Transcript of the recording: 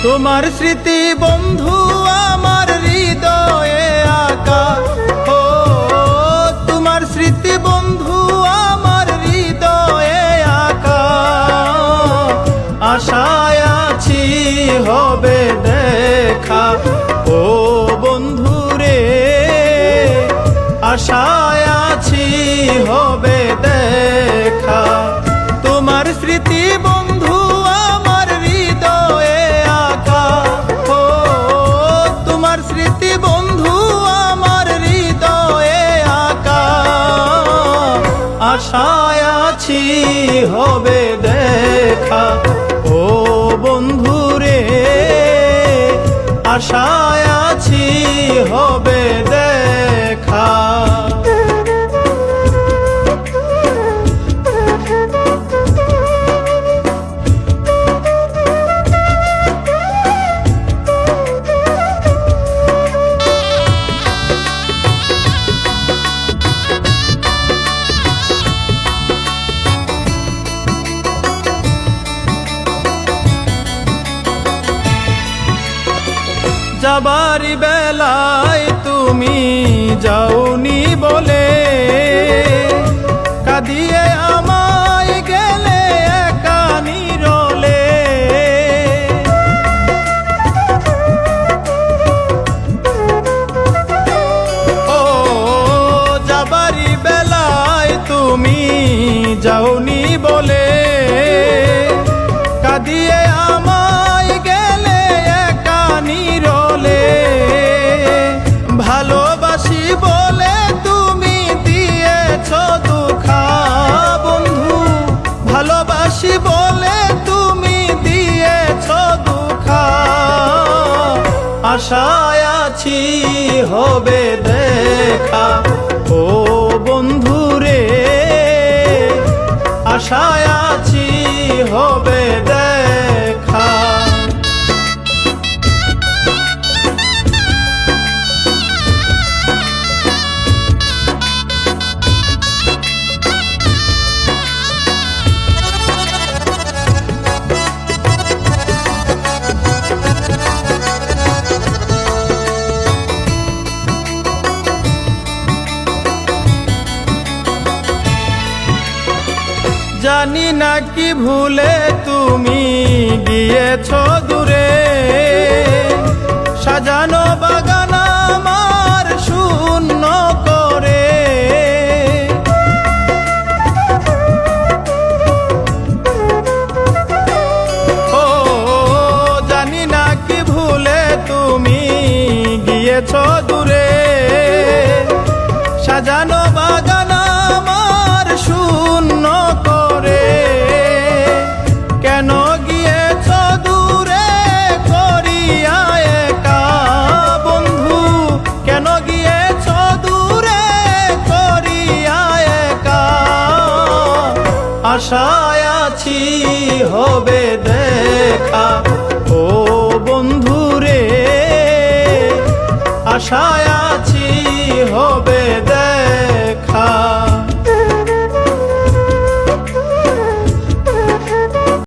তোমার স্মৃতি বন্ধু আমার হৃদয়ে আঁকা। ও তোমার স্মৃতি বন্ধু আমার হৃদয়ে আঁকা। আশায় আছি হবে দেখা। ও বন্ধু রে আশায় আছি হবে দেখা। তোমার স্মৃতি বন্ধু আমার হৃদয়ে আঁকা। ও তোমার স্মৃতি বন্ধু আমার হৃদয়ে আঁকা। আশায় আছি হবে দেখা। ও বন্ধু রে আশায় আছি হবে দেখা। যাবার বেলায় তুমি যাওনি বলে কাঁদিয়ে আমায় গেলে একা নিরলে। ও যাবার বেলায় তুমি যাওনি বলে কাঁদিয়ে আমায় গেলে একা নিরলে। ভালোবাসি বলে তুমি দিয়েছ দুঃখা বন্ধু। ভালোবাসি বলে তুমি দিয়েছ দুঃখা। আশায় আছি হবে দেখা। ও বন্ধু রে আশায় আছি হবে দেখা। জানি না কি ভুলে তুমি গিয়েছ দূরে। সাজানো বাগান আমার শূন্য করে। ও জানি না কি ভুলে তুমি গিয়েছ দূরে। সাজানো বাগান আমার শূন্য করে। কেন গিয়েছ দূরে করিয়া একা বন্ধু। কেন গিয়েছ দূরে করিয়া একা। আশায় আছি হবে দেখা। ও বন্ধু রে আশায় আছি হবে